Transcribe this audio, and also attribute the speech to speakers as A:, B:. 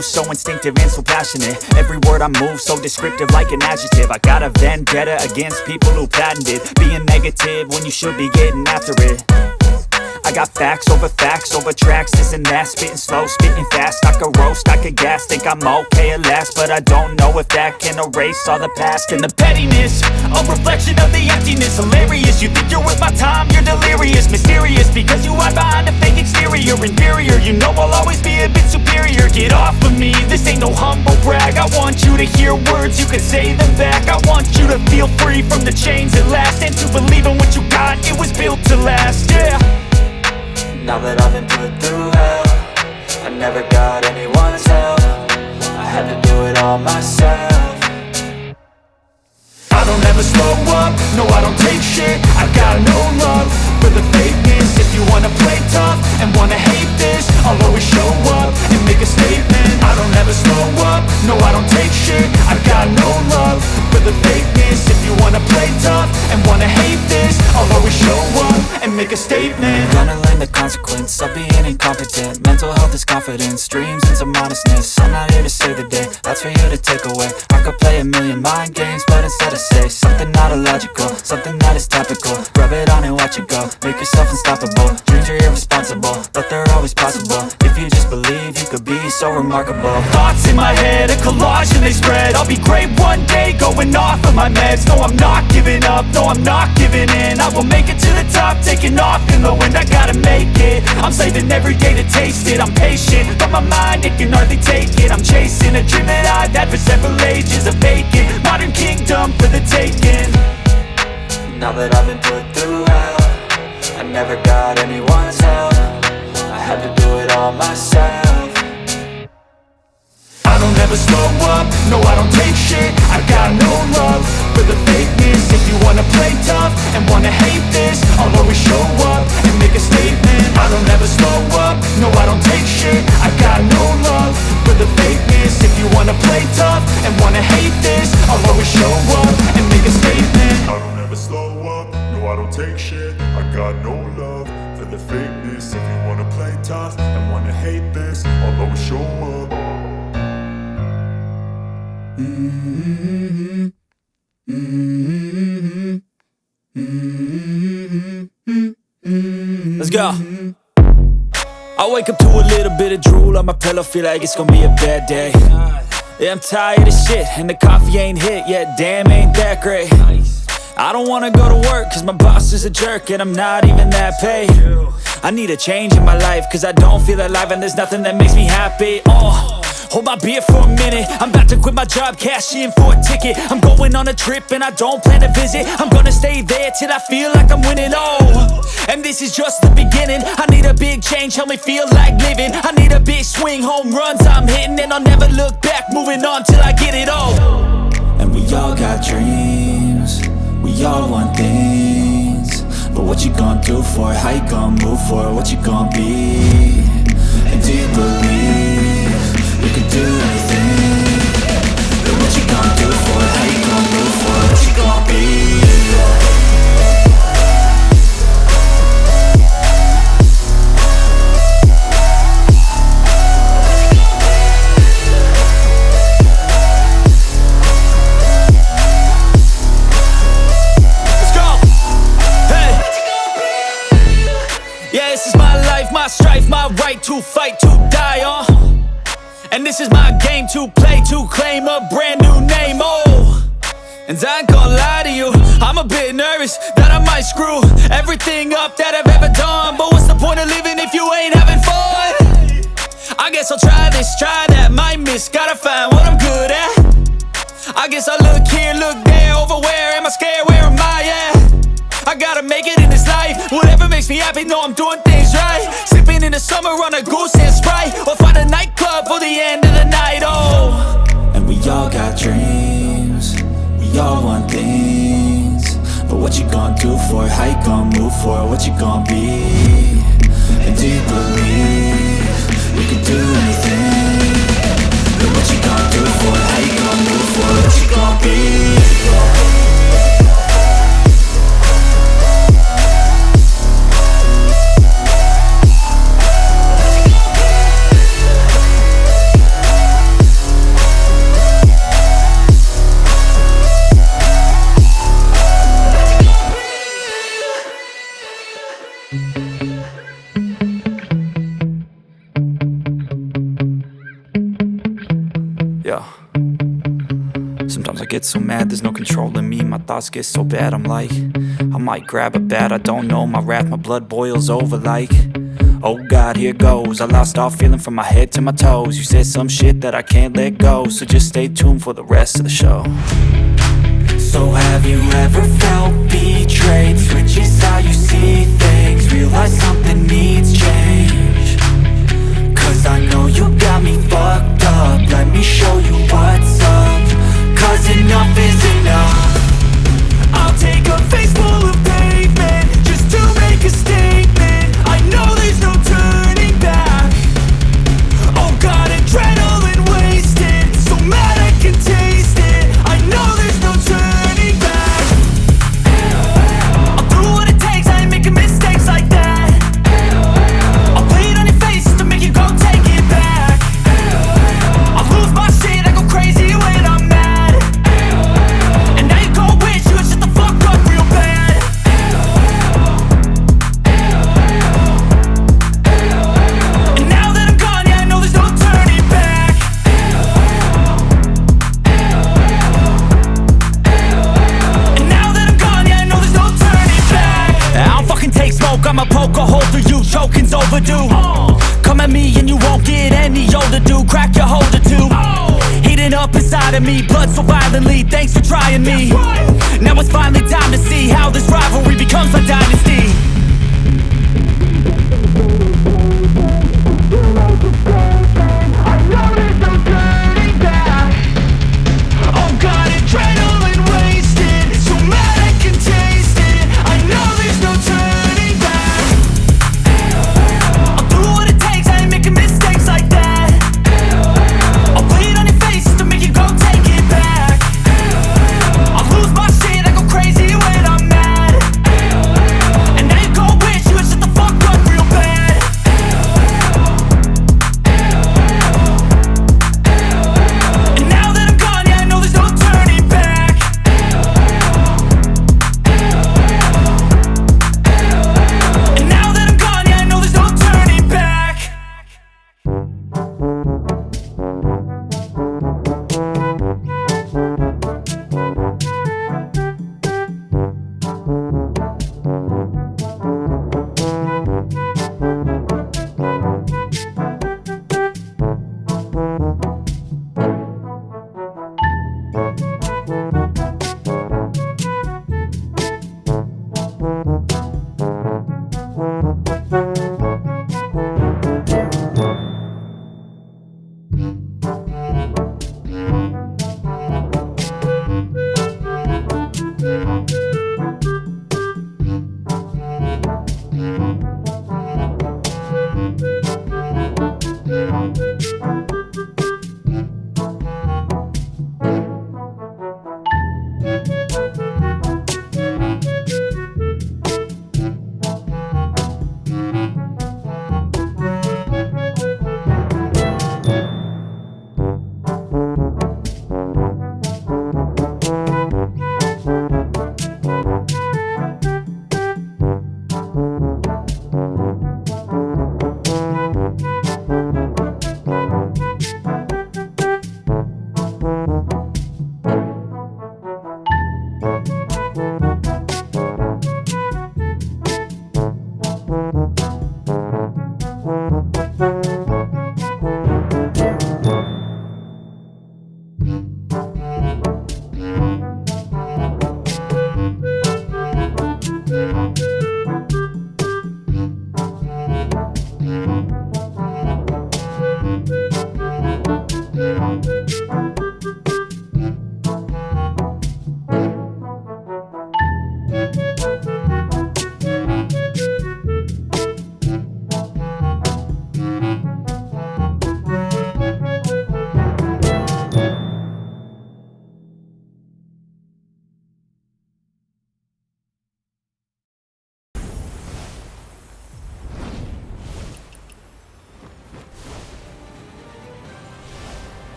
A: So instinctive and so passionate. Every word I move so descriptive like an adjective. I got a vendetta against people who patented being negative when you should be getting after it. I got facts over tracks, this and that. Spitting slow, spitting fast, I could roast, I could gas. Think I'm okay at last, but I don't know if that can erase all the past. And the pettiness, a reflection of the emptiness. Hilarious, you think you're worth my time, you're delirious. Mysterious, because you hide behind a fake exterior. Inferior, you know I'll always be a bit superior. Get off of me, this ain't no humble brag. I want you to hear words, you can say them back. I want you to feel free from the chains at last, and to believe in what you got, it was built to last, yeah.
B: Now that I've been put through hell,
A: I never got anyone's help. I had to do it all myself. I don't ever slow up, no I don't take shit. I got no love for the fakeness. If you wanna play tough and wanna hate this, I'll always show up and make a statement. I don't ever slow up, no I don't take shit. I got no love for the fakeness. If you wanna play tough and wanna hate this, I'll always show up and make a statement. Gonna learn the consequence of being incompetent. Mental health is confidence, dreams and some honestness. I'm not here to save the day, that's for you to take away. I could play a million mind games, but instead I say something not illogical, something that is topical. Rub it on and watch it go, make yourself unstoppable. Dreams are irresponsible, but they're always possible. If you just believe, you could be so remarkable. Thoughts in my head, a collage and they spread. I'll be great one day, going off of my meds. No, I'm not giving up, no, I'm not giving in. I will make it to the top, taking off in the wind. I gotta make it, I'm saving every day to taste it. I'm patient, but my mind, it can hardly take it. I'm chasing a dream that I've had for several ages. A vacant, modern kingdom for the taking. Now that I've been put through hell, I never got anyone's help. I had to do it all myself. I don't ever slow up, no I don't take shit. I got no love for the fakeness. If you wanna play tough and wanna hate this, I'll always show up and make a statement. I don't ever slow up, no I don't take shit. I got no love for the fakeness. If you wanna play tough and wanna hate this, I'll always show up and make a statement.
B: I don't ever slow up, no I don't take shit. I got no love for the fakeness. If you wanna play tough and wanna hate this, I'll always show up.
A: Let's go. I wake up to a little bit of drool on my pillow, feel like it's gonna be a bad day. Yeah, I'm tired of shit, and the coffee ain't hit yet, damn ain't that great. I don't wanna go to work, cause my boss is a jerk, and I'm not even that paid. I need a change in my life, cause I don't feel alive, and there's nothing that makes me happy. Hold my beer for a minute, I'm about to quit my job, cash in for a ticket. I'm going on a trip and I don't plan to visit. I'm gonna stay there till I feel like I'm winning, and this is just the beginning. I need a big change, help me feel like living. I need a big swing, home runs I'm hitting, and I'll never look back, moving on till I get it all. And we all got dreams, we all want things, but what you gonna do for it? How you gonna move for it? What you gonna be? And do you believe you can do anything? But what you gonna do for it? How you gonna move for it? What you gonna be? Let's go! Hey! Yeah, this is my life, my strife, my right to fight, to die on. And this is my game to play, to claim a brand new name, And I ain't gonna lie to you, I'm a bit nervous that I might screw everything up that I've ever done. But what's the point of living if you ain't having fun? I guess I'll try this, try that, might miss, gotta find what I'm good at. I guess I look here, look there, over where am I scared, where am I at? I gotta make it in this life, whatever makes me happy, know I'm doing things right. Sipping in the summer on a goose and Sprite, or find a nightclub for the end of the night, And we all got dreams, we all want things, but what you gonna do for it? How you gonna move for it? What you gonna be? And do you believe you can do anything? But what you gonna do for it? How you gonna move for it? What you gonna be? Yeah. Sometimes I get so mad, there's no controlling me. My thoughts get so bad, I'm like, I might grab a bat, I don't know. My wrath, my blood boils over like, oh God, here goes. I lost all feeling from my head to my toes. You said some shit that I can't let go, so just stay tuned for the rest of the show. So have you ever felt betrayed? Switches how you see things, realize something needs change. Cause I know you got me fucked up. Let me show you what's up. Cause enough is enough. I'll take a face full of pavement just to make a statement. I know there's no turning back. Oh God, adrenaline wasted, so mad I can taste it. I know there's no turning back. I'll do what it takes, I ain't making mistakes like that. I'll play it on your face just to make you go take it back. I'll lose my shit, I go crazy when I'm mad. And now you gon' wish you would shut the fuck up real bad. And now that I'm gone, yeah, I know there's no turning back. And now that I'm gone, yeah, I know there's no turning back. I don't fucking take smoke, I'ma poke a hole through you, choking's overdue. Come at me and you won't get any older, dude. Crack your holder too. Heating up inside of me, blood so violently. Thanks for trying me. Now it's finally time to see how this rivalry becomes a dynasty.